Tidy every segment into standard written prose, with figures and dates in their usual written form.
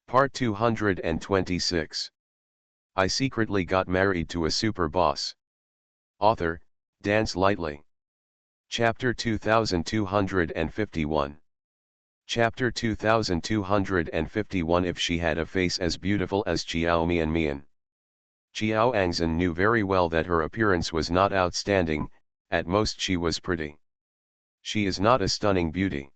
Part 226. I secretly got married to a super boss. Author, Dance Lightly. Chapter 2251. Chapter 2251. If she had a face as beautiful as Xiao Mian. Xiao Angzhen knew very well that her appearance was not outstanding, at most she was pretty. She is not a stunning beauty.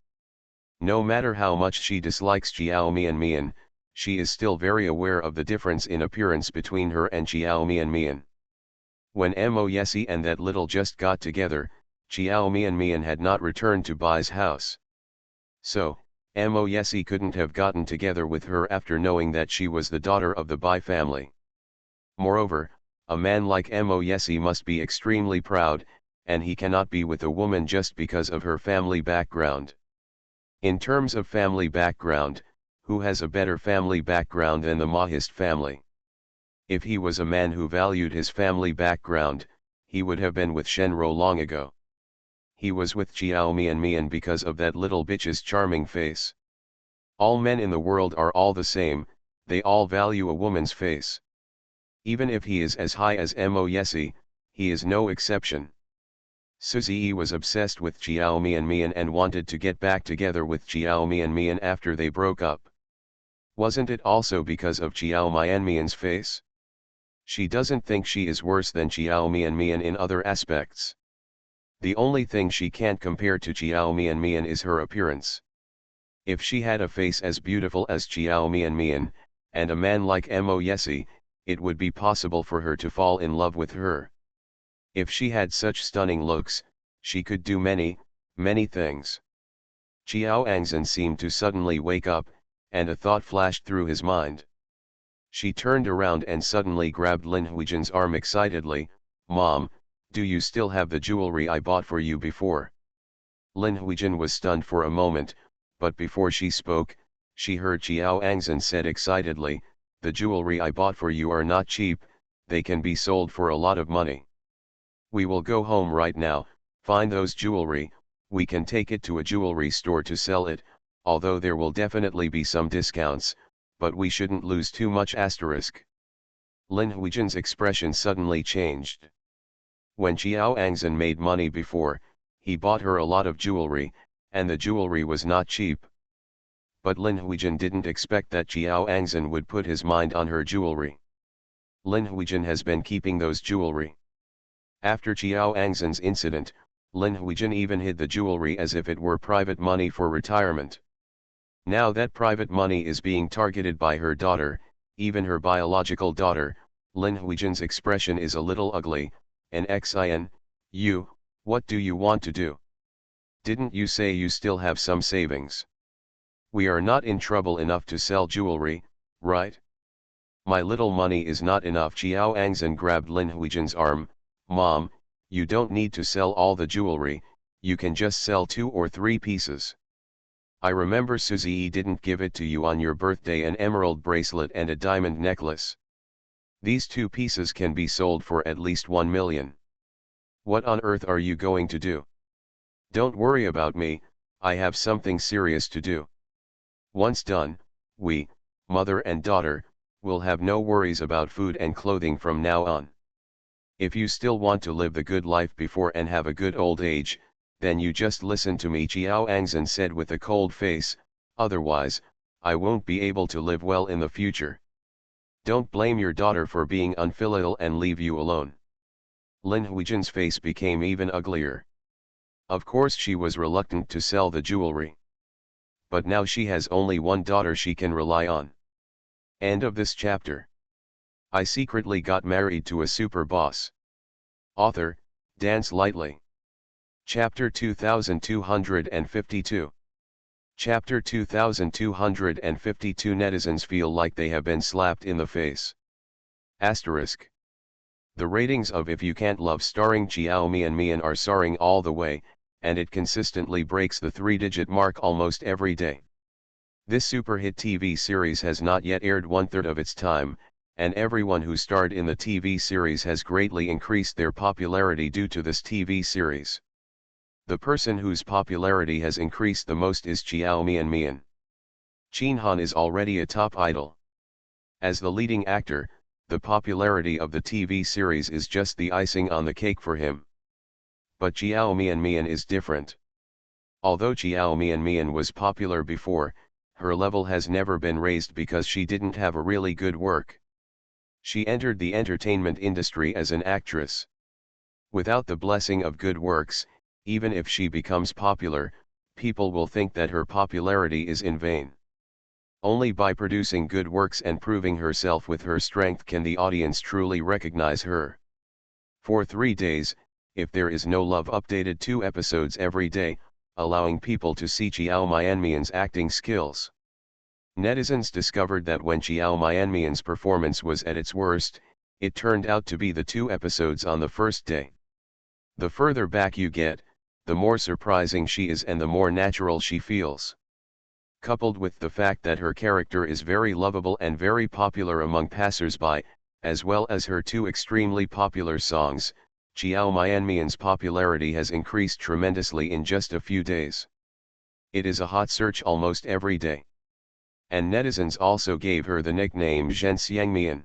No matter how much she dislikes Xiao Mian, she is still very aware of the difference in appearance between her and Xiao Mian. When Mo Yesi and that little just got together, Xiao Mian had not returned to Bai's house. So, Mo Yesi couldn't have gotten together with her after knowing that she was the daughter of the Bai family. Moreover, a man like Mo Yesi must be extremely proud, and he cannot be with a woman just because of her family background. In terms of family background, who has a better family background than the Mahist family? If he was a man who valued his family background, he would have been with Shenro long ago. He was with Xiao Mian because of that little bitch's charming face. All men in the world are all the same, they all value a woman's face. Even if he is as high as Mo Yesi, he is no exception. Suzy was obsessed with Xiao Mian and wanted to get back together with Xiao Mian after they broke up. Wasn't it also because of Xiao Mian's face? She doesn't think she is worse than Xiao Mian in other aspects. The only thing she can't compare to Xiao Mian is her appearance. If she had a face as beautiful as Xiao Mian, and a man like Mo Yesi, it would be possible for her to fall in love with her. If she had such stunning looks, she could do many, many things. Xiao Angzhen seemed to suddenly wake up, and a thought flashed through his mind. She turned around and suddenly grabbed Lin Huijin's arm excitedly. "Mom, do you still have the jewelry I bought for you before?" Lin Huijin was stunned for a moment, but before she spoke, she heard Xiao Angzhen said excitedly, "The jewelry I bought for you are not cheap, they can be sold for a lot of money. We will go home right now, find those jewelry, we can take it to a jewelry store to sell it, although there will definitely be some discounts, but we shouldn't lose too much asterisk." Lin Huijin's expression suddenly changed. When Xiao Angzhen made money before, he bought her a lot of jewelry, and the jewelry was not cheap. But Lin Huijin didn't expect that Xiao Angzhen would put his mind on her jewelry. Lin Huijin has been keeping those jewelry. After Xiao Angzhen's incident, Lin Huijin even hid the jewelry as if it were private money for retirement. Now that private money is being targeted by her daughter, even her biological daughter, Lin Huijin's expression is a little ugly. "You, what do you want to do? Didn't you say you still have some savings? We are not in trouble enough to sell jewelry, right?" "My little money is not enough." Xiao Angzhen grabbed Lin Huijin's arm. "Mom, you don't need to sell all the jewelry, you can just sell 2 or 3 pieces. I remember Suzy didn't give it to you on your birthday, an emerald bracelet and a diamond necklace. These 2 pieces can be sold for at least 1 million. What on earth are you going to do? Don't worry about me, I have something serious to do. Once done, we, mother and daughter, will have no worries about food and clothing from now on. If you still want to live the good life before and have a good old age, then you just listen to me," Xiao Angzhen said with a cold face, "otherwise, I won't be able to live well in the future. Don't blame your daughter for being unfilial and leave you alone." Lin Huijin's face became even uglier. Of course she was reluctant to sell the jewelry. But now she has only one daughter she can rely on. End of this chapter. I secretly got married to a super boss. Author, Dance Lightly. Chapter 2252. Chapter 2252. Netizens feel like they have been slapped in the face. Asterisk. The ratings of If You Can't Love starring Xiao Mian are soaring all the way, and it consistently breaks the 3-digit mark almost every day. This super hit TV series has not yet aired 1/3 of its time, and everyone who starred in the TV series has greatly increased their popularity due to this TV series. The person whose popularity has increased the most is Xiao Mian. Shin Han is already a top idol. As the leading actor, the popularity of the TV series is just the icing on the cake for him. But Jiao Mian is different. Although Jiao Mian was popular before, her level has never been raised because she didn't have a really good work. She entered the entertainment industry as an actress. Without the blessing of good works, even if she becomes popular, people will think that her popularity is in vain. Only by producing good works and proving herself with her strength can the audience truly recognize her. For 3 days, if there is no love, updated 2 episodes every day, allowing people to see Jiao Mian's acting skills. Netizens discovered that when Jiao Mian's performance was at its worst, it turned out to be the 2 episodes on the first day. The further back you get, the more surprising she is and the more natural she feels. Coupled with the fact that her character is very lovable and very popular among passers-by, as well as her 2 extremely popular songs, Jiao Mian's popularity has increased tremendously in just a few days. It is a hot search almost every day. And netizens also gave her the nickname Zhen Xiangmian.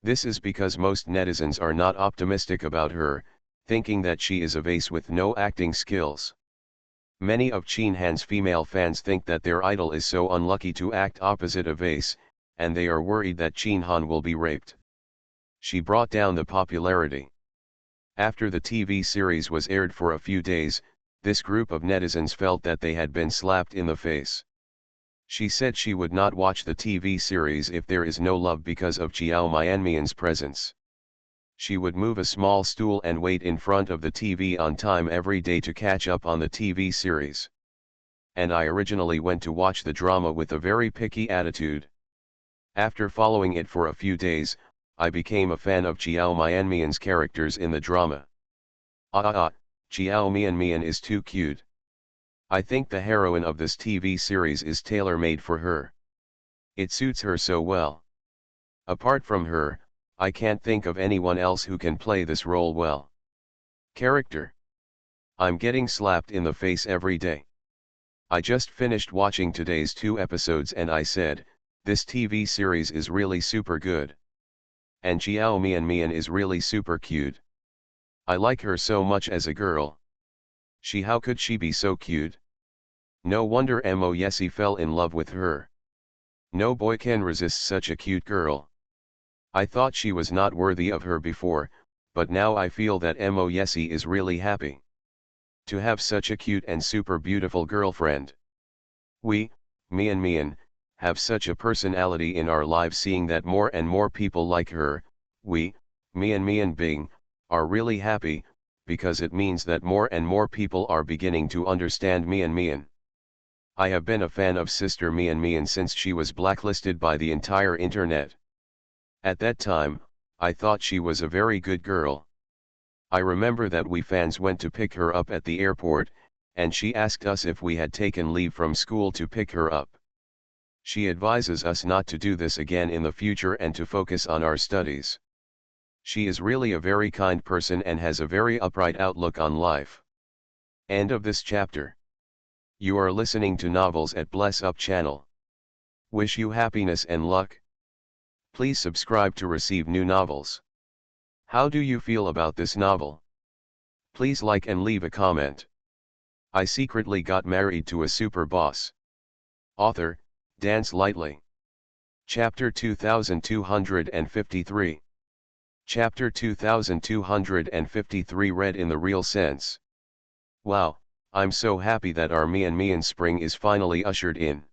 This is because most netizens are not optimistic about her, thinking that she is a vase with no acting skills. Many of Shin Han's female fans think that their idol is so unlucky to act opposite a vase, and they are worried that Shin Han will be raped. She brought down the popularity. After the TV series was aired for a few days, this group of netizens felt that they had been slapped in the face. She said she would not watch the TV series if there is no love because of Jiao Mian's presence. She would move a small stool and wait in front of the TV on time every day to catch up on the TV series. And I originally went to watch the drama with a very picky attitude. After following it for a few days, I became a fan of Jiao Mian's characters in the drama. Jiao Mian is too cute. I think the heroine of this TV series is tailor-made for her. It suits her so well. Apart from her, I can't think of anyone else who can play this role well. Character. I'm getting slapped in the face every day. I just finished watching today's 2 episodes and I said, this TV series is really super good. And Jiao Mian is really super cute. I like her so much as a girl. How could she be so cute? No wonder Mo Yesi fell in love with her. No boy can resist such a cute girl. I thought she was not worthy of her before, but now I feel that Mo Yesi is really happy to have such a cute and super beautiful girlfriend. We, Mian, have such a personality in our lives, seeing that more and more people like her. We, Mian Bing, are really happy, because it means that more and more people are beginning to understand Mian. I have been a fan of Sister Mian since she was blacklisted by the entire internet. At that time, I thought she was a very good girl. I remember that we fans went to pick her up at the airport, and she asked us if we had taken leave from school to pick her up. She advises us not to do this again in the future and to focus on our studies. She is really a very kind person and has a very upright outlook on life. End of this chapter. You are listening to Novels at Bless Up channel. Wish you happiness and luck. Please subscribe to receive new novels. How do you feel about this novel? Please like and leave a comment. I secretly got married to a super boss. Author, Dance Lightly. Chapter 2253. Chapter 2253 read in the real sense. Wow, I'm so happy that our Mian spring is finally ushered in.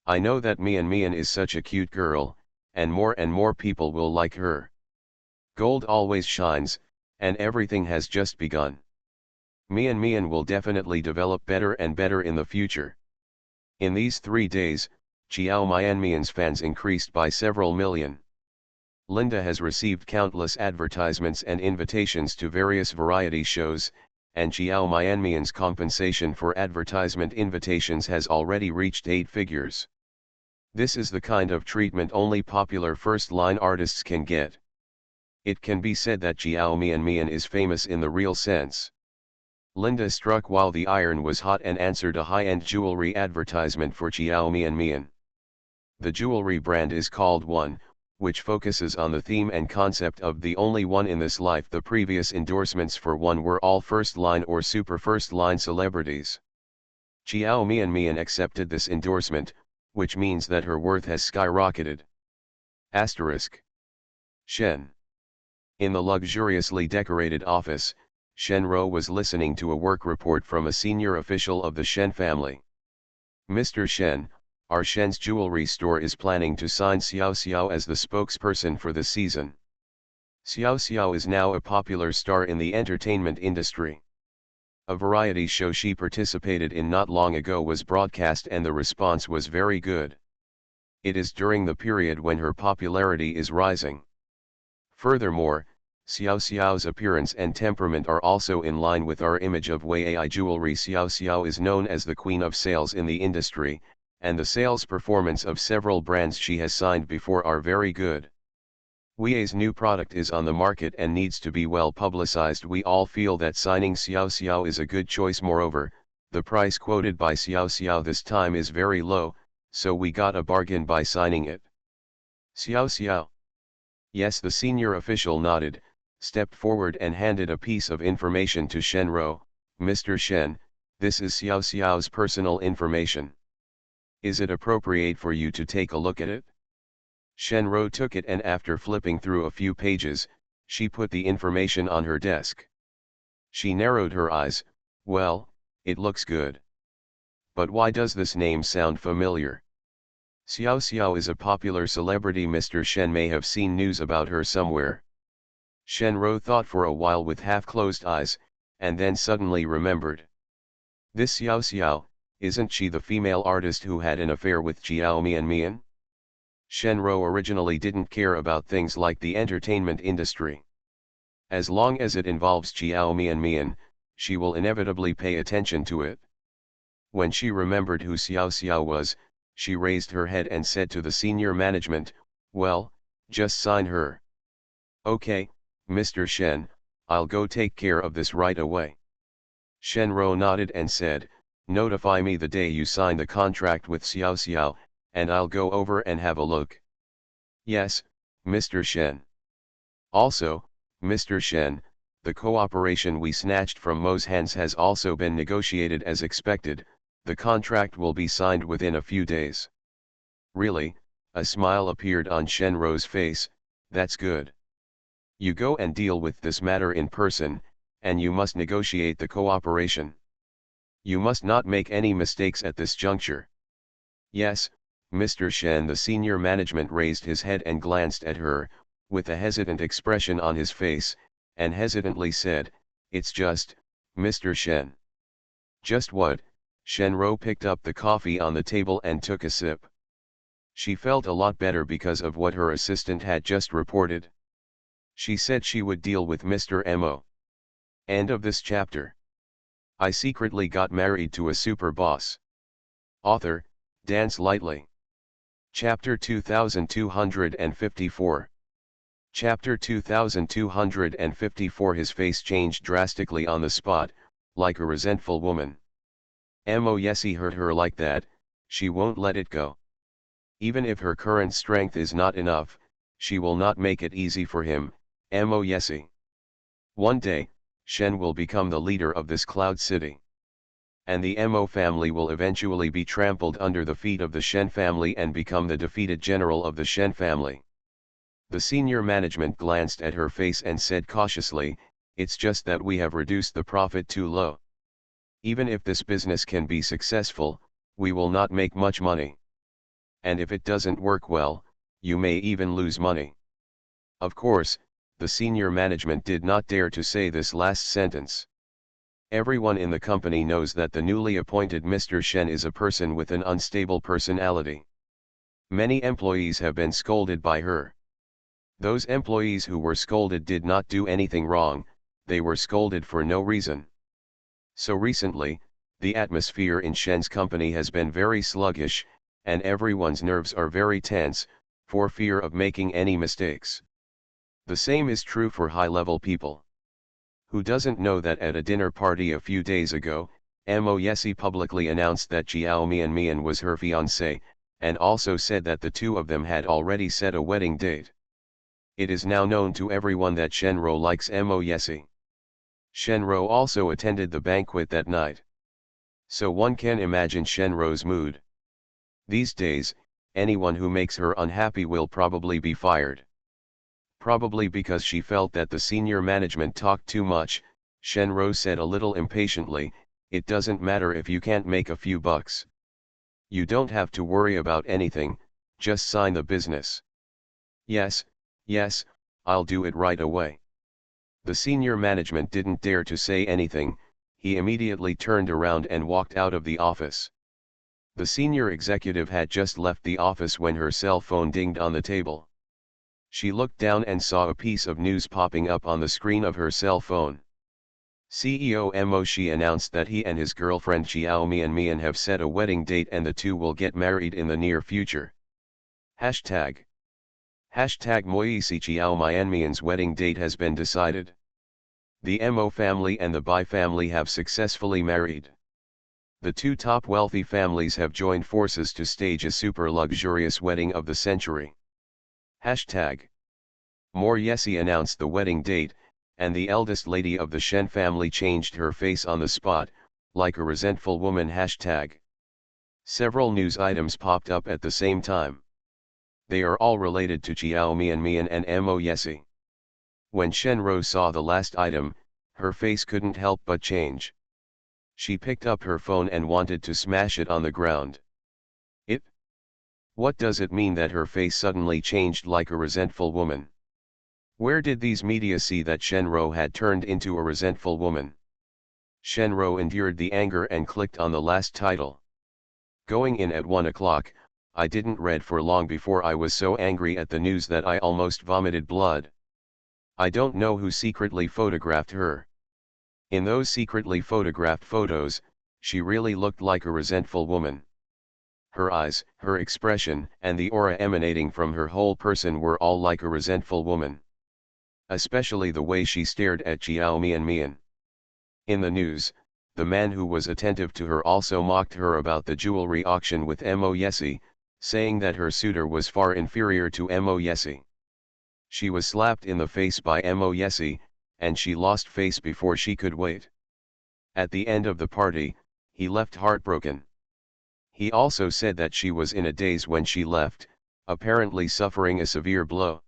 I know that Mian is such a cute girl, and more people will like her. Gold always shines, and everything has just begun. Mian will definitely develop better and better in the future. In these 3 days, Jiao Mian's fans increased by several million. Linda has received countless advertisements and invitations to various variety shows, and Jiao Mian's compensation for advertisement invitations has already reached 8 figures. This is the kind of treatment only popular first-line artists can get. It can be said that Jiao Mian is famous in the real sense. Linda struck while the iron was hot and answered a high-end jewelry advertisement for Xiao Mian. The jewelry brand is called One, which focuses on the theme and concept of the only one in this life. The previous endorsements for One were all first-line or super first-line celebrities. Xiao Mian accepted this endorsement, which means that her worth has skyrocketed. Asterisk. Shen. In the luxuriously decorated office, Shen Ro was listening to a work report from a senior official of the Shen family. Mr. Shen, our Shen's jewelry store is planning to sign Xiao Xiao as the spokesperson for the season. Xiao Xiao is now a popular star in the entertainment industry. A variety show she participated in not long ago was broadcast and the response was very good. It is during the period when her popularity is rising. Furthermore, Xiao Xiao's appearance and temperament are also in line with our image of Wei Ai jewelry. Xiao Xiao is known as the queen of sales in the industry, and the sales performance of several brands she has signed before are very good. Wei's new product is on the market and needs to be well publicized. We all feel that signing Xiao Xiao is a good choice. Moreover, the price quoted by Xiao Xiao this time is very low, so we got a bargain by signing it. Xiao Xiao. Yes, the senior official nodded, stepped forward and handed a piece of information to Shen Ro. Mr. Shen, this is Xiao Xiao's personal information. Is it appropriate for you to take a look at it? Shen Ro took it and after flipping through a few pages, she put the information on her desk. She narrowed her eyes. Well, it looks good. But why does this name sound familiar? Xiao Xiao is a popular celebrity. Mr. Shen may have seen news about her somewhere. Shen Ro thought for a while with half-closed eyes, and then suddenly remembered. This Xiao Xiao, isn't she the female artist who had an affair with Xiao Mian? Shen Ro originally didn't care about things like the entertainment industry. As long as it involves Xiao Mian, she will inevitably pay attention to it. When she remembered who Xiao Xiao was, she raised her head and said to the senior management, well, just sign her. Okay, Mr. Shen, I'll go take care of this right away. Shen Ro nodded and said, notify me the day you sign the contract with Xiao Xiao, and I'll go over and have a look. Yes, Mr. Shen. Also, Mr. Shen, the cooperation we snatched from Mo's hands has also been negotiated as expected. The contract will be signed within a few days. Really? A smile appeared on Shen Ro's face. That's good. You go and deal with this matter in person, and you must negotiate the cooperation. You must not make any mistakes at this juncture. Yes, Mr. Shen. The senior management raised his head and glanced at her, with a hesitant expression on his face, and hesitantly said, it's just, Mr. Shen. Just what? Shen Ro picked up the coffee on the table and took a sip. She felt a lot better because of what her assistant had just reported. She said she would deal with Mr. Mo. End of this chapter. I secretly got married to a super boss. Author, Dance Lightly. Chapter 2254. Chapter 2254. His face changed drastically on the spot, like a resentful woman. Mo, yes, he hurt her like that, she won't let it go. Even if her current strength is not enough, she will not make it easy for him. Mo, yes. One day, Shen will become the leader of this cloud city. And the Mo family will eventually be trampled under the feet of the Shen family and become the defeated general of the Shen family. The senior management glanced at her face and said cautiously, it's just that we have reduced the profit too low. Even if this business can be successful, we will not make much money. And if it doesn't work well, you may even lose money. Of course, the senior management did not dare to say this last sentence. Everyone in the company knows that the newly appointed Mr. Shen is a person with an unstable personality. Many employees have been scolded by her. Those employees who were scolded did not do anything wrong, they were scolded for no reason. So recently, the atmosphere in Shen's company has been very sluggish, and everyone's nerves are very tense, for fear of making any mistakes. The same is true for high-level people. Who doesn't know that at a dinner party a few days ago, Mo Yesi publicly announced that Jiao Mian was her fiancé, and also said that the two of them had already set a wedding date. It is now known to everyone that Shenro likes Mo Yesi. Shenro also attended the banquet that night. So one can imagine Shenro's mood. These days, anyone who makes her unhappy will probably be fired. Probably because she felt that the senior management talked too much, Shenro said a little impatiently, "It doesn't matter if you can't make a few bucks. You don't have to worry about anything, just sign the business." "Yes, yes, I'll do it right away." The senior management didn't dare to say anything. He immediately turned around and walked out of the office. The senior executive had just left the office when her cell phone dinged on the table. She looked down and saw a piece of news popping up on the screen of her cell phone. CEO Mo Shi announced that he and his girlfriend Jiao Mian have set a wedding date and the two will get married in the near future. Hashtag Moisi Jiao Mian's wedding date has been decided. The Mo family and the Bai family have successfully married. The two top wealthy families have joined forces to stage a super luxurious wedding of the century. Hashtag More Yesi announced the wedding date, and the eldest lady of the Shen family changed her face on the spot, like a resentful woman. Hashtag Several news items popped up at the same time. They are all related to Jiao Mian and Mo Yesi. When Shenro saw the last item, her face couldn't help but change. She picked up her phone and wanted to smash it on the ground. What does it mean that her face suddenly changed like a resentful woman? Where did these media see that Shenro had turned into a resentful woman? Shenro endured the anger and clicked on the last title. Going in at 1 o'clock, I didn't read for long before I was so angry at the news that I almost vomited blood. I don't know who secretly photographed her. In those secretly photographed photos, she really looked like a resentful woman. Her eyes, her expression, and the aura emanating from her whole person were all like a resentful woman. Especially the way she stared at Jiao Mian. In the news, the man who was attentive to her also mocked her about the jewelry auction with Mo Yesi, saying that her suitor was far inferior to Mo Yesi. She was slapped in the face by Mo Yesi, and she lost face before she could wait. At the end of the party, he left heartbroken. He also said that she was in a daze when she left, apparently suffering a severe blow.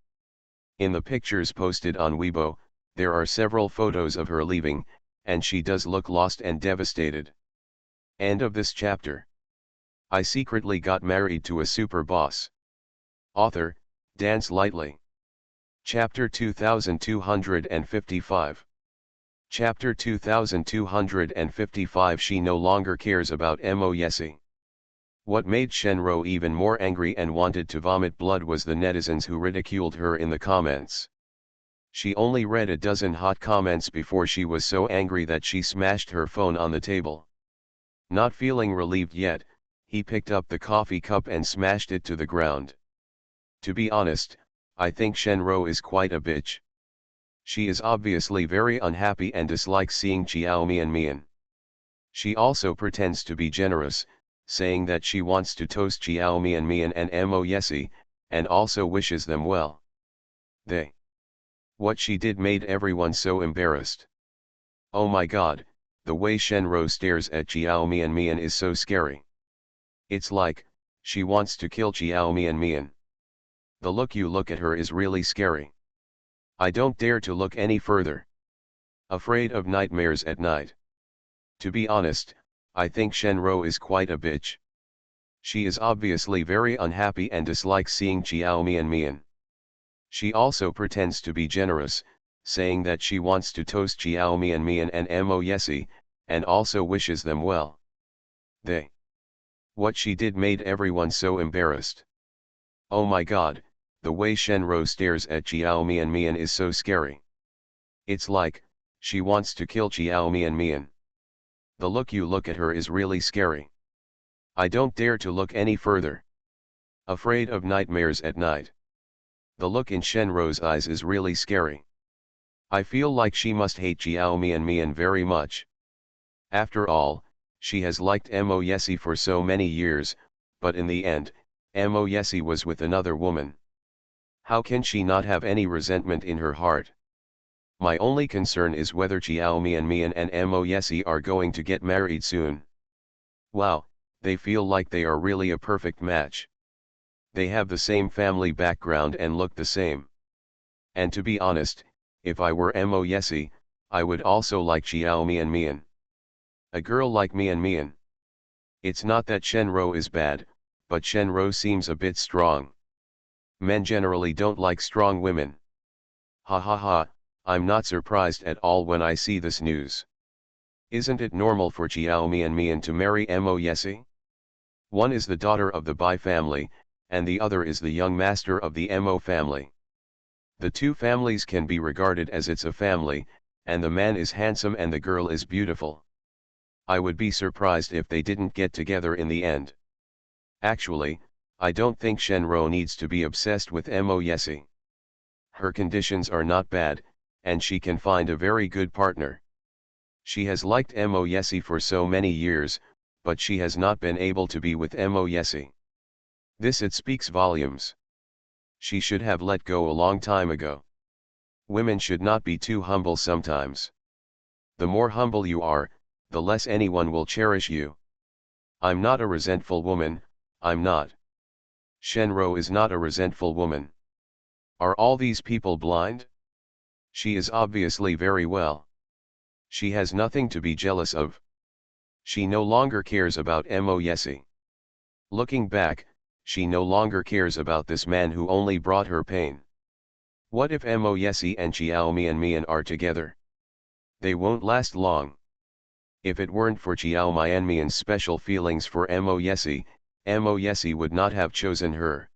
In the pictures posted on Weibo, there are several photos of her leaving, and she does look lost and devastated. End of this chapter. I secretly got married to a super boss. Author, Dance Lightly. Chapter 2255. Chapter 2255. She no longer cares about Mo Yesi. What made Shenro even more angry and wanted to vomit blood was the netizens who ridiculed her in the comments. She only read a dozen hot comments before she was so angry that she smashed her phone on the table. Not feeling relieved yet, he picked up the coffee cup and smashed it to the ground. To be honest, I think Shenro is quite a bitch. She is obviously very unhappy and dislikes seeing Jiao Mian. She also pretends to be generous, saying that she wants to toast Jiao Mian and Mo Yesi, and also wishes them well. What she did made everyone so embarrassed. Oh my god, the way Shenro stares at Jiao Mian is so scary. It's like, she wants to kill Jiao Mian. The look you look at her is really scary. I don't dare to look any further. Afraid of nightmares at night. To be honest, I think Shenro is quite a bitch. She is obviously very unhappy and dislikes seeing Jiao Mian. She also pretends to be generous, saying that she wants to toast Jiao Mian and Mo Yesi, and also wishes them well. What she did made everyone so embarrassed. Oh my god, the way Shenro stares at Jiao Mian is so scary. It's like, she wants to kill Jiao Mian. The look you look at her is really scary. I don't dare to look any further. Afraid of nightmares at night. The look in Shenro's eyes is really scary. I feel like she must hate Jiao Mian very much. After all, she has liked Mo Yesi for so many years, but in the end, Mo Yesi was with another woman. How can she not have any resentment in her heart? My only concern is whether Jiao Mian and Mo Yesi are going to get married soon. Wow, they feel like they are really a perfect match. They have the same family background and look the same. And to be honest, if I were Mo Yesi, I would also like Jiao Mian. A girl like Mian. It's not that Shenro is bad, but Shenro seems a bit strong. Men generally don't like strong women. Ha ha ha, I'm not surprised at all when I see this news. Isn't it normal for Jiao Mian to marry Mo Yesi? One is the daughter of the Bai family, and the other is the young master of the Mo family. The two families can be regarded as it's a family, and the man is handsome and the girl is beautiful. I would be surprised if they didn't get together in the end. Actually, I don't think Shenro needs to be obsessed with Mo Yesi. Her conditions are not bad, and she can find a very good partner. She has liked Mo Yesi for so many years, but she has not been able to be with Mo Yesi. It speaks volumes. She should have let go a long time ago. Women should not be too humble sometimes. The more humble you are, the less anyone will cherish you. I'm not a resentful woman, I'm not. Shenro is not a resentful woman. Are all these people blind? She is obviously very well. She has nothing to be jealous of. She no longer cares about Mo Yesi. Looking back, she no longer cares about this man who only brought her pain. What if Mo Yesi and Jiao Mian are together? They won't last long. If it weren't for Jiao Mian's special feelings for Mo Yesi would not have chosen her.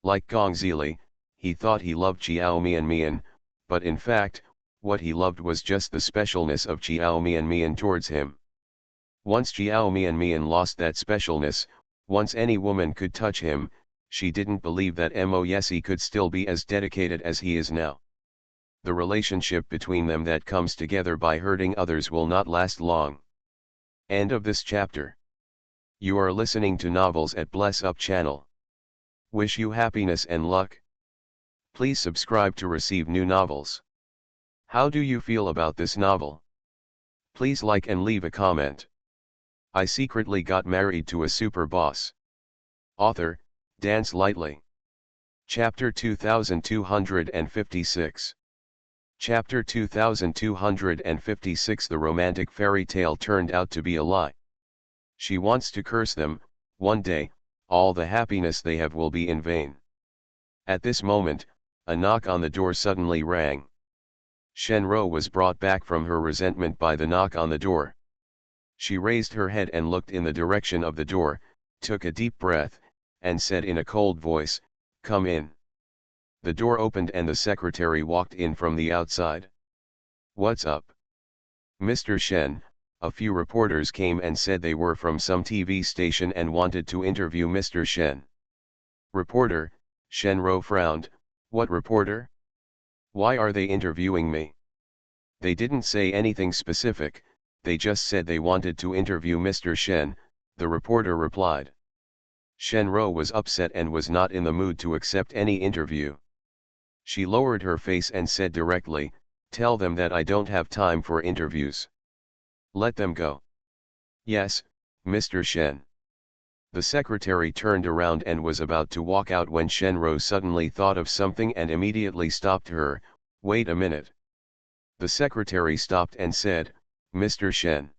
Like Gong Zili, he thought he loved Jiao Mian, but in fact, what he loved was just the specialness of Jiao Mian towards him. Once Jiao Mian lost that specialness, once any woman could touch him, she didn't believe that Mo Yesi could still be as dedicated as he is now. The relationship between them that comes together by hurting others will not last long. End of this chapter. You are listening to Novels at Bless Up channel. Wish you happiness and luck. Please subscribe to receive new novels. How do you feel about this novel? Please like and leave a comment. I secretly got married to a super boss. Author, Dance Lightly. Chapter 2256. Chapter 2256. The romantic fairy tale turned out to be a lie. She wants to curse them. One day, all the happiness they have will be in vain. At this moment, a knock on the door suddenly rang. Shenro was brought back from her resentment by the knock on the door. She raised her head and looked in the direction of the door, took a deep breath, and said in a cold voice, "Come in." The door opened and the secretary walked in from the outside. "What's up?" "Mr. Shen, a few reporters came and said they were from some TV station and wanted to interview Mr. Shen." "Reporter?" Shenro frowned. "What reporter? Why are they interviewing me?" "They didn't say anything specific, they just said they wanted to interview Mr. Shen," the reporter replied. Shenro was upset and was not in the mood to accept any interview. She lowered her face and said directly, "Tell them that I don't have time for interviews. Let them go." "Yes, Mr. Shen." The secretary turned around and was about to walk out when Shenro suddenly thought of something and immediately stopped her. "Wait a minute." The secretary stopped and said, "Mr. Shen."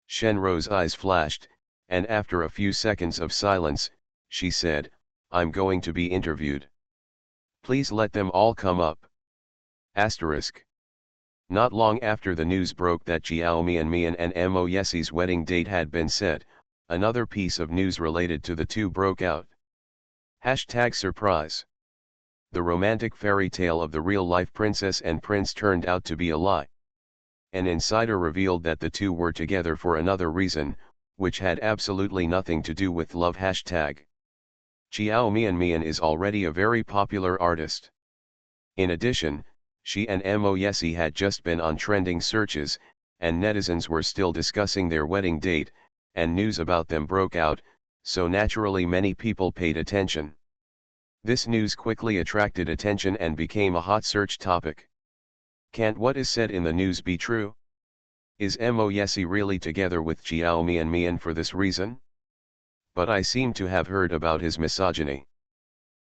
Shenro's eyes flashed, and after a few seconds of silence, she said, "I'm going to be interviewed. Please let them all come up." Asterisk. Not long after the news broke that Jiao Mian and Mo Yesi's wedding date had been set, another piece of news related to the two broke out. #surprise. The romantic fairy tale of the real-life princess and prince turned out to be a lie. An insider revealed that the two were together for another reason, which had absolutely nothing to do with love. Jiao Mian is already a very popular artist. In addition, She and Mo Yesi had just been on trending searches, and netizens were still discussing their wedding date, and news about them broke out, so naturally many people paid attention. This news quickly attracted attention and became a hot search topic. Can't what is said in the news be true? Is Mo Yesi really together with Jiao Mian for this reason? But I seem to have heard about his misogyny.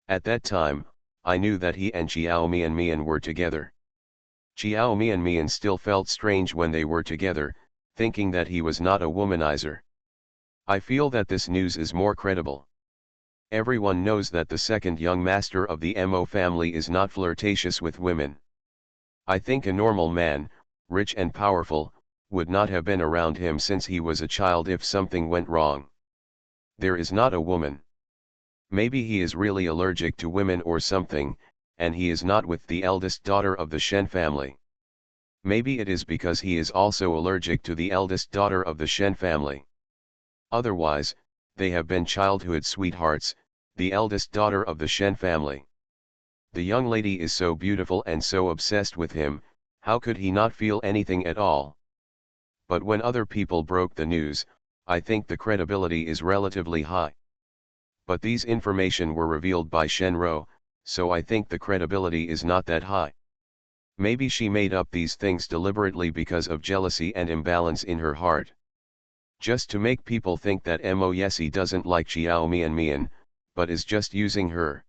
At that time, I knew that he and Jiao Mian were together. Jiao Mian still felt strange when they were together, thinking that he was not a womanizer. I feel that this news is more credible. Everyone knows that the second young master of the Mo family is not flirtatious with women. I think a normal man, rich and powerful, would not have been around him since he was a child if something went wrong. There is not a woman. Maybe he is really allergic to women or something, and he is not with the eldest daughter of the Shen family. Maybe it is because he is also allergic to the eldest daughter of the Shen family. Otherwise, they have been childhood sweethearts, the eldest daughter of the Shen family. The young lady is so beautiful and so obsessed with him, how could he not feel anything at all? But when other people broke the news, I think the credibility is relatively high. But these information were revealed by Shenro, so I think the credibility is not that high. Maybe she made up these things deliberately because of jealousy and imbalance in her heart. Just to make people think that Mo Yesi doesn't like Jiao Mian, but is just using her.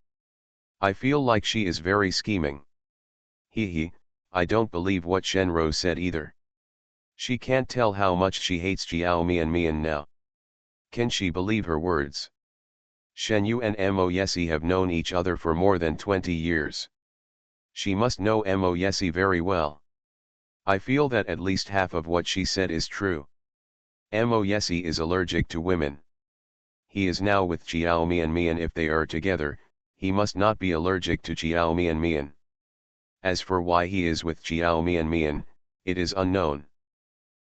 I feel like she is very scheming. I don't believe what Shenro said either. She can't tell how much she hates Jiao Mian now. Can she believe her words? Shen Yu and Mo Yesi have known each other for more than 20 years. She must know Mo Yesi very well. I feel that at least half of what she said is true. Mo Yesi is allergic to women. He is now with Jiao Mian. If they are together, he must not be allergic to Jiao Mian. As for why he is with Jiao Mian, it is unknown.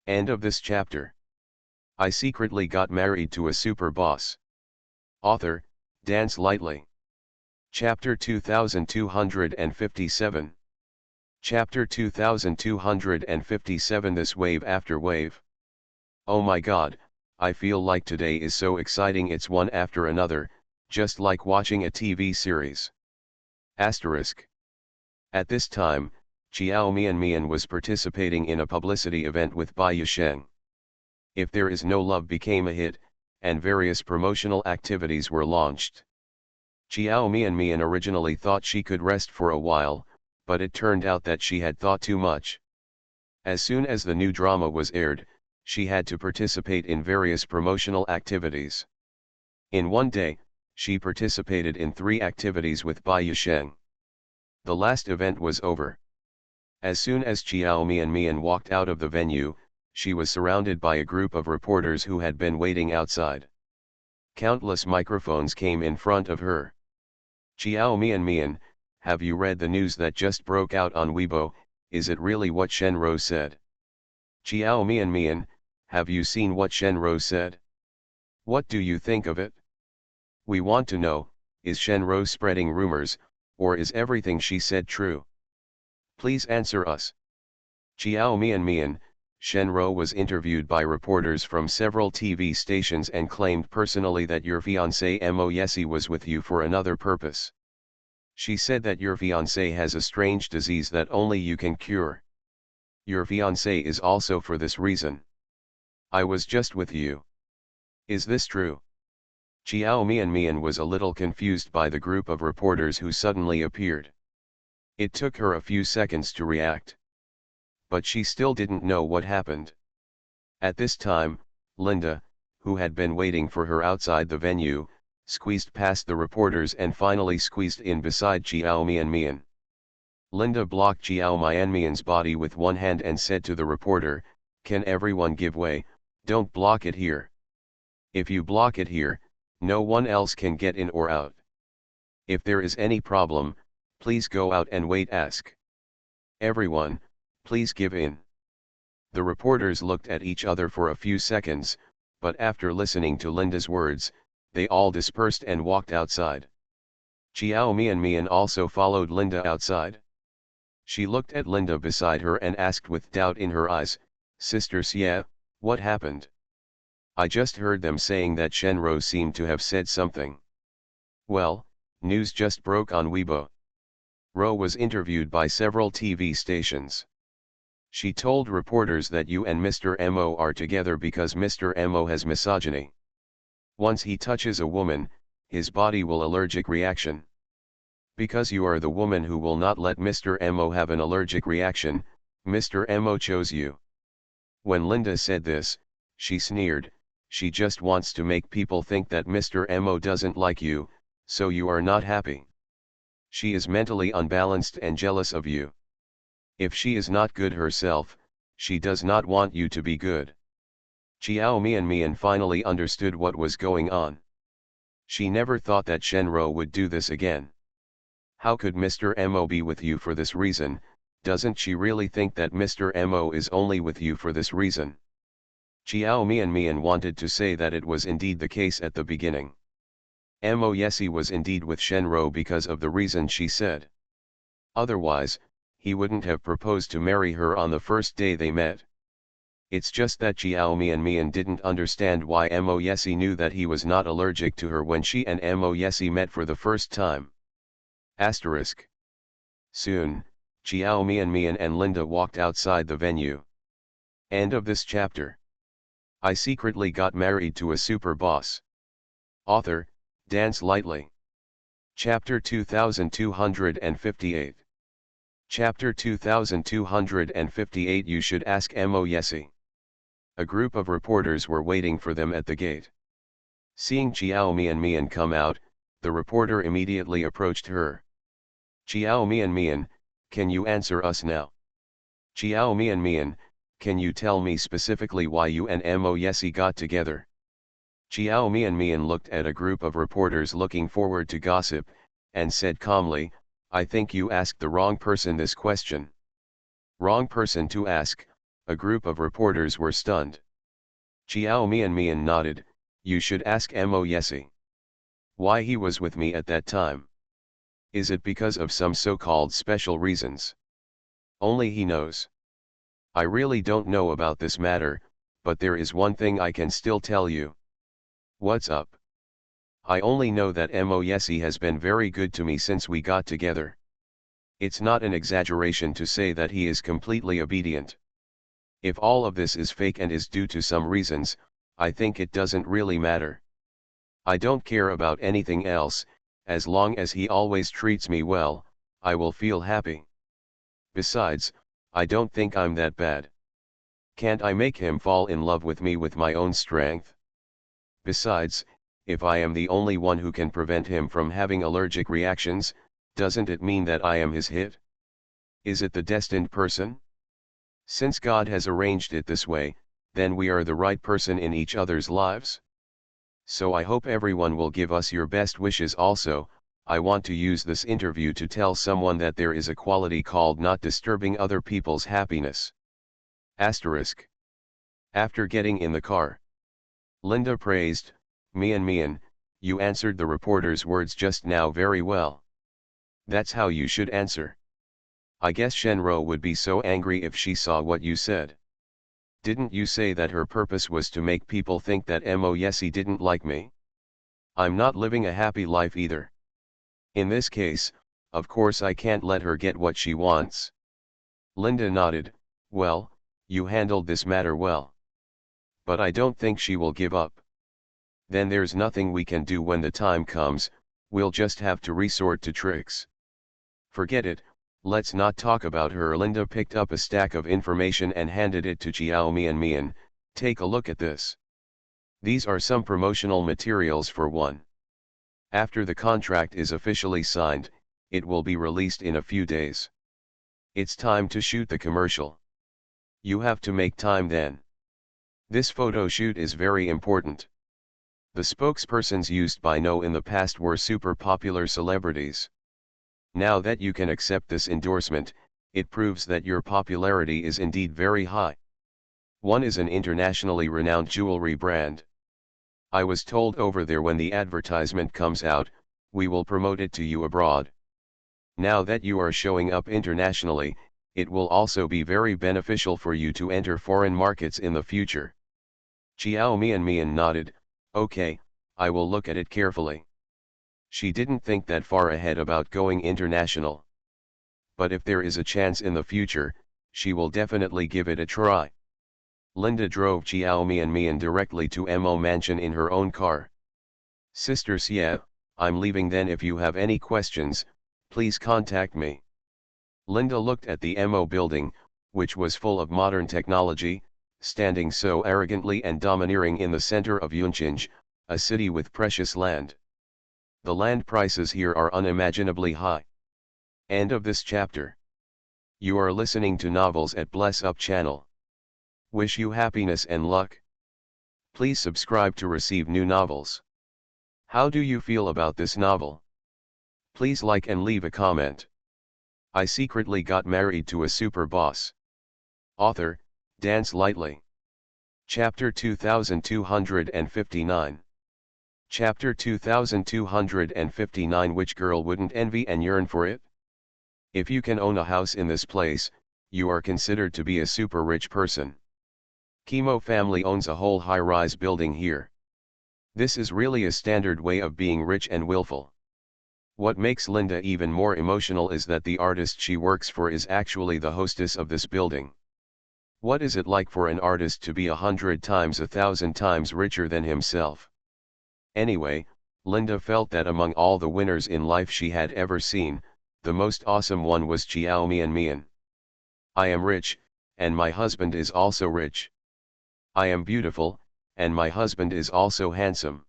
End of this chapter. I secretly got married to a super boss. Author, Dance Lightly. Chapter 2257. Chapter 2257. This wave after wave. Oh my god, I feel like today is so exciting, it's one after another, just like watching a TV series. Asterisk. At this time, Jiao Mian was participating in a publicity event with Bai Yusheng. If There Is No Love became a hit, and various promotional activities were launched. Jiao Mian originally thought she could rest for a while, but it turned out that she had thought too much. As soon as the new drama was aired, she had to participate in various promotional activities. In one day, she participated in 3 activities with Bai Yusheng. The last event was over. As soon as Jiao Mian walked out of the venue, she was surrounded by a group of reporters who had been waiting outside. Countless microphones came in front of her. Jiao Mian, have you read the news that just broke out on Weibo? Is it really what Shenro said? Jiao Mian, have you seen what Shenro said? What do you think of it? We want to know, is Shenro spreading rumors, or is everything she said true? Please answer us. Jiao Mian, Shenro was interviewed by reporters from several TV stations and claimed personally that your fiancé Mo Yesi was with you for another purpose. She said that your fiancé has a strange disease that only you can cure. Your fiancé is also for this reason. I was just with you. Is this true? Jiao Mian was a little confused by the group of reporters who suddenly appeared. It took her a few seconds to react. But she still didn't know what happened. At this time, Linda, who had been waiting for her outside the venue, squeezed past the reporters and finally squeezed in beside Jiao Mian. Linda blocked Jiao Mian's body with one hand and said to the reporter, "Can everyone give way? Don't block it here. If you block it here, no one else can get in or out. If there is any problem, please go out and wait. Ask. Everyone, please give in." The reporters looked at each other for a few seconds, but after listening to Linda's words, they all dispersed and walked outside. Jiao Mian also followed Linda outside. She looked at Linda beside her and asked with doubt in her eyes, "Sister Xie, what happened? I just heard them saying that Shenro seemed to have said something." "Well, news just broke on Weibo. Ro was interviewed by several TV stations. She told reporters that you and Mr. Mo are together because Mr. Mo has misogyny. Once he touches a woman, his body will allergic reaction. Because you are the woman who will not let Mr. Mo have an allergic reaction, Mr. Mo chose you." When Linda said this, she sneered, "She just wants to make people think that Mr. Mo doesn't like you, so you are not happy. She is mentally unbalanced and jealous of you. If she is not good herself, she does not want you to be good." Chiao Mian finally understood what was going on. She never thought that Shenro would do this again. How could Mr. Mo be with you for this reason? Doesn't she really think that Mr. Mo is only with you for this reason? Chiao Mian wanted to say that it was indeed the case at the beginning. Mo Yesi was indeed with Shenro because of the reason she said. Otherwise, he wouldn't have proposed to marry her on the first day they met. It's just that Chiao Mian didn't understand why Mo Yesi knew that he was not allergic to her when she and Mo Yesi met for the first time. Asterisk. Soon, Chiao Mian and Linda walked outside the venue. End of this chapter. I secretly got married to a super boss. Author, Dance Lightly. Chapter 2258. Chapter 2258. You should ask Mo Yesi. A group of reporters were waiting for them at the gate. Seeing Chiao Mian come out, the reporter immediately approached her. "Chiao Mian, can you answer us now? Chiao Mian, can you tell me specifically why you and Mo Yesi got together?" Chiao Mian looked at a group of reporters looking forward to gossip, and said calmly, "I think you asked the wrong person this question." Wrong person to ask, a group of reporters were stunned. Chiao Mian nodded, "You should ask Mo Yesi. Why he was with me at that time. Is it because of some so-called special reasons? Only he knows. I really don't know about this matter, but there is one thing I can still tell you." "What's up?" "I only know that Mo Yesi has been very good to me since we got together. It's not an exaggeration to say that he is completely obedient. If all of this is fake and is due to some reasons, I think it doesn't really matter. I don't care about anything else, as long as he always treats me well, I will feel happy. Besides, I don't think I'm that bad. Can't I make him fall in love with me with my own strength? Besides, if I am the only one who can prevent him from having allergic reactions, doesn't it mean that I am his hit? Is it the destined person? Since God has arranged it this way, then we are the right person in each other's lives. So I hope everyone will give us your best wishes also. I want to use this interview to tell someone that there is a quality called not disturbing other people's happiness." Asterisk. After getting in the car, Linda praised, Mian, you answered the reporter's words just now very well. That's how you should answer. I guess Shenro would be so angry if she saw what you said. Didn't you say that her purpose was to make people think that Mo Yesi didn't like me? I'm not living a happy life either. In this case, of course I can't let her get what she wants." Linda nodded, "Well, you handled this matter well. But I don't think she will give up. Then there's nothing we can do when the time comes, we'll just have to resort to tricks. Forget it, let's not talk about her." Linda picked up a stack of information and handed it to Chiao Mian, "Take a look at this. These are some promotional materials for one. After the contract is officially signed, it will be released in a few days. It's time to shoot the commercial. You have to make time then. This photo shoot is very important. The spokespersons used by No in the past were super popular celebrities. Now that you can accept this endorsement, it proves that your popularity is indeed very high. One is an internationally renowned jewelry brand. I was told over there when the advertisement comes out, we will promote it to you abroad. Now that you are showing up internationally, it will also be very beneficial for you to enter foreign markets in the future. Xiao Mian nodded, okay, I will look at it carefully. She didn't think that far ahead about going international. But if there is a chance in the future, she will definitely give it a try. Linda drove Xiao Mian directly to Mo Mansion in her own car. Sister Xie, I'm leaving then. If you have any questions, please contact me. Linda looked at the Mo building, which was full of modern technology, standing so arrogantly and domineering in the center of Yunchinj, a city with precious land. The land prices here are unimaginably high. End of this chapter. You are listening to Novels at Bless Up channel. Wish you happiness and luck. Please subscribe to receive new novels. How do you feel about this novel? Please like and leave a comment. I secretly got married to a super boss. Author, Dance Lightly. Chapter 2259. Chapter 2259. Which girl wouldn't envy and yearn for it? If you can own a house in this place, you are considered to be a super rich person. Chemo family owns a whole high-rise building here. This is really a standard way of being rich and willful. What makes Linda even more emotional is that the artist she works for is actually the hostess of this building. What is it like for an artist to be 100 times 1,000 times richer than himself? Anyway, Linda felt that among all the winners in life she had ever seen, the most awesome one was Xiao Mian. I am rich, and my husband is also rich. I am beautiful, and my husband is also handsome.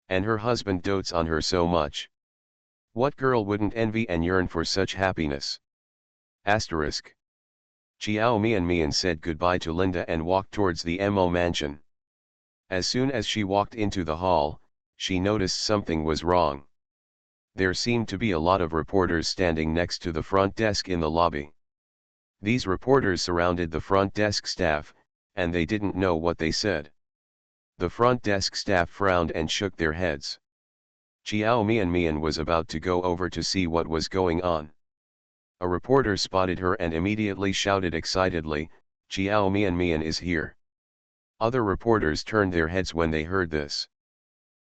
And her husband dotes on her so much. What girl wouldn't envy and yearn for such happiness? Asterisk. Xiao Mian said goodbye to Linda and walked towards the Mo mansion. As soon as she walked into the hall, she noticed something was wrong. There seemed to be a lot of reporters standing next to the front desk in the lobby. These reporters surrounded the front desk staff, and they didn't know what they said. The front desk staff frowned and shook their heads. Xiao Mian was about to go over to see what was going on. A reporter spotted her and immediately shouted excitedly, "Xiao Mian is here." Other reporters turned their heads when they heard this.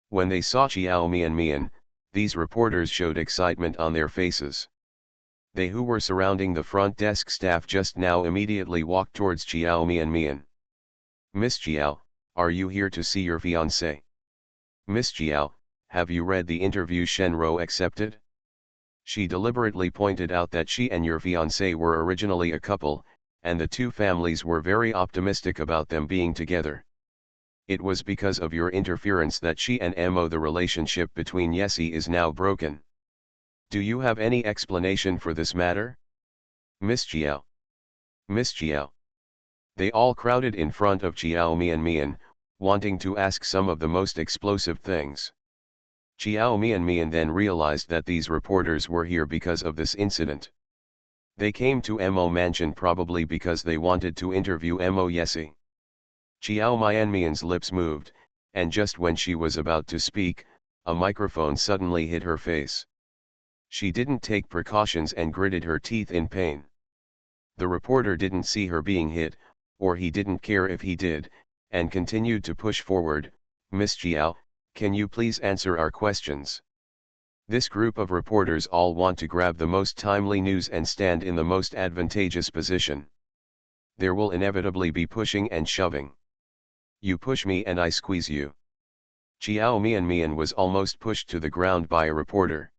When they saw Xiao Mian, these reporters showed excitement on their faces. They who were surrounding the front desk staff just now immediately walked towards Xiao Mian. "Miss Xiao, are you here to see your fiancé? Miss Xiao, have you read the interview Shenro accepted? She deliberately pointed out that she and your fiancé were originally a couple, and the two families were very optimistic about them being together. It was because of your interference that she and Mo, the relationship between Yesi, is now broken. Do you have any explanation for this matter? Miss Xiao. Miss Xiao." They all crowded in front of Xiao Mian, wanting to ask some of the most explosive things. Xiao Mian then realized that these reporters were here because of this incident. They came to Mo mansion probably because they wanted to interview Mo Yesi. Xiao Mian's lips moved, and just when she was about to speak, a microphone suddenly hit her face. She didn't take precautions and gritted her teeth in pain. The reporter didn't see her being hit, or he didn't care if he did, and continued to push forward. "Miss Xiao, can you please answer our questions? This group of reporters all want to grab the most timely news and stand in the most advantageous position. There will inevitably be pushing and shoving. You push me and I squeeze you." Xiao Mian was almost pushed to the ground by a reporter.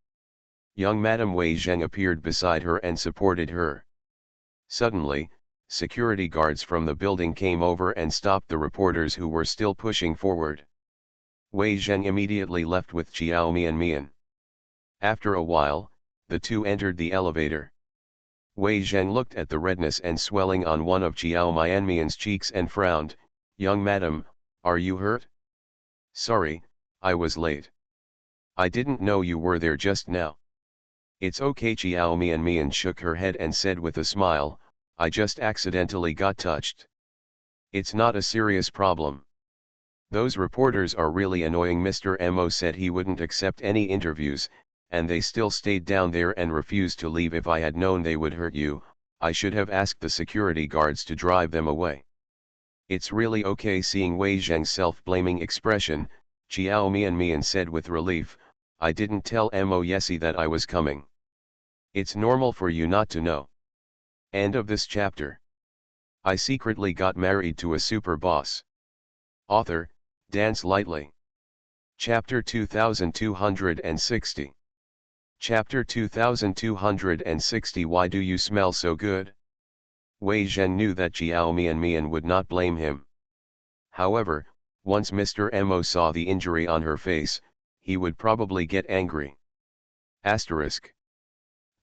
Young Madame Wei Zheng appeared beside her and supported her. Suddenly, security guards from the building came over and stopped the reporters who were still pushing forward. Wei Zheng immediately left with Xiao Mian. After a while, the two entered the elevator. Wei Zheng looked at the redness and swelling on one of Xiao Mian's cheeks and frowned. "Young madam, are you hurt?" "Sorry, I was late. I didn't know you were there just now." "It's okay." Xiao Mian shook her head and said with a smile, "I just accidentally got touched. It's not a serious problem." "Those reporters are really annoying." Mr. Mo said he wouldn't accept any interviews, and they still stayed down there and refused to leave. If I had known they would hurt you, I should have asked the security guards to drive them away. It's really okay. Seeing Wei Zheng's self-blaming expression, Xiao Mian said with relief, I didn't tell Mo Yesi that I was coming. It's normal for you not to know. End of this chapter. I secretly got married to a super boss. Author, Dance Lightly. Chapter 2260. Chapter 2260. Why do you smell so good? Wei Zheng knew that Xiao Mian would not blame him. However, once Mr. Mo saw the injury on her face, he would probably get angry. Asterisk.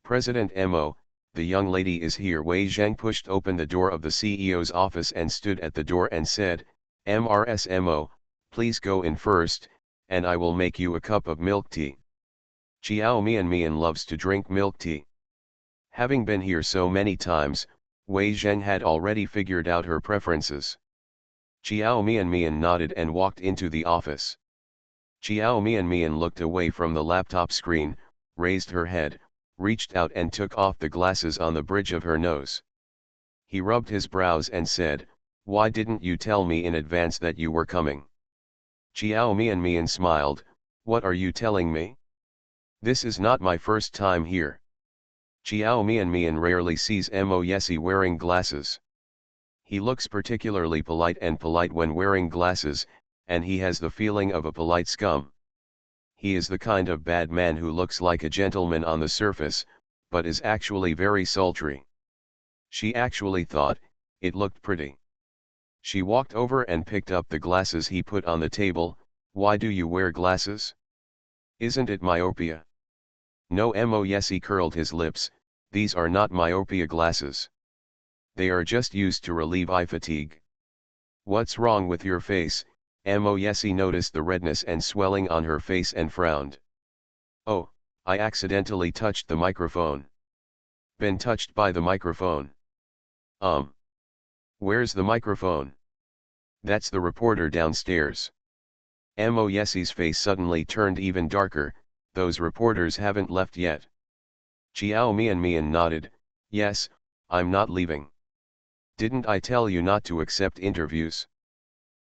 President Mo, the young lady is here. Wei Zheng pushed open the door of the CEO's office and stood at the door and said, Mrs. Mo, please go in first, and I will make you a cup of milk tea. Xiao Mian loves to drink milk tea. Having been here so many times, Wei Zheng had already figured out her preferences. Xiao Mian nodded and walked into the office. Xiao Mian looked away from the laptop screen, raised her head, reached out and took off the glasses on the bridge of her nose. He rubbed his brows and said, why didn't you tell me in advance that you were coming? Xiao Mian smiled, what are you telling me? This is not my first time here. Xiao Mian rarely sees Mo Yesi wearing glasses. He looks particularly polite when wearing glasses, and he has the feeling of a polite scum. He is the kind of bad man who looks like a gentleman on the surface, but is actually very sultry. She actually thought it looked pretty. She walked over and picked up the glasses he put on the table. Why do you wear glasses? Isn't it myopia? No. Mo Yesi curled his lips, these are not myopia glasses. They are just used to relieve eye fatigue. What's wrong with your face? Mo Yesi noticed the redness and swelling on her face and frowned. Oh, I accidentally touched the microphone. Been touched by the microphone. Where's the microphone? That's the reporter downstairs. Mo Yesi's face suddenly turned even darker, those reporters haven't left yet. Xiao Mian nodded, yes, I'm not leaving. Didn't I tell you not to accept interviews?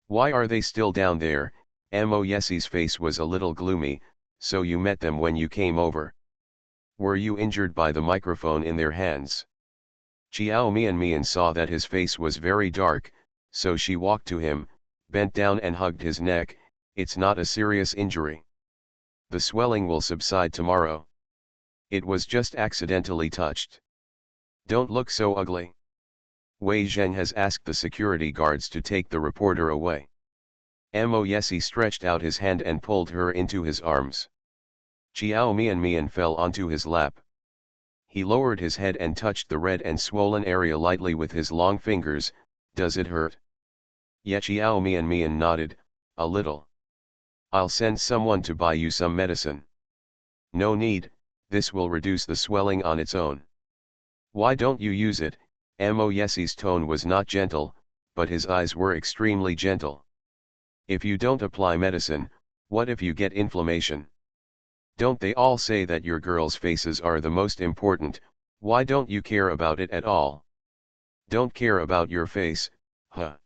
Why are they still down there? Mo Yesi's face was a little gloomy, so you met them when you came over. Were you injured by the microphone in their hands? Xiao Mian saw that his face was very dark, so she walked to him, bent down and hugged his neck. It's not a serious injury. The swelling will subside tomorrow. It was just accidentally touched. Don't look so ugly. Wei Zheng has asked the security guards to take the reporter away. Mo Yesi stretched out his hand and pulled her into his arms. Xiao Mian fell onto his lap. He lowered his head and touched the red and swollen area lightly with his long fingers. Does it hurt? Yeah. Xiao Mian nodded, a little. I'll send someone to buy you some medicine. No need, this will reduce the swelling on its own. Why don't you use it? Mo Yesi's tone was not gentle, but his eyes were extremely gentle. If you don't apply medicine, what if you get inflammation? Don't they all say that your girls' faces are the most important? Why don't you care about it at all? Don't care about your face, huh?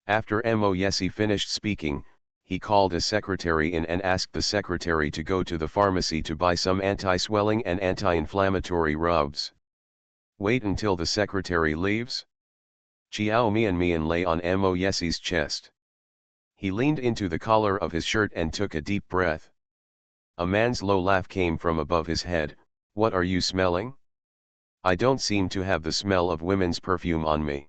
After Mo Yesi finished speaking, he called a secretary in and asked the secretary to go to the pharmacy to buy some anti-swelling and anti-inflammatory rubs. Wait until the secretary leaves? Xiao Mian lay on Mo Yesi's chest. He leaned into the collar of his shirt and took a deep breath. A man's low laugh came from above his head. What are you smelling? I don't seem to have the smell of women's perfume on me.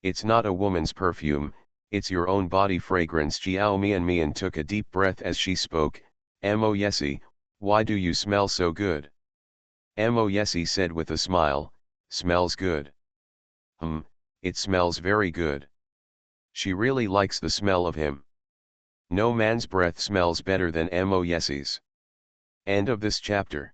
It's not a woman's perfume, it's your own body fragrance. Xiao Mian took a deep breath as she spoke. Mo Yesi, why do you smell so good? Mo Yesi said with a smile, smells good. It smells very good. She really likes the smell of him. No man's breath smells better than Mo Yesi's. End of this chapter.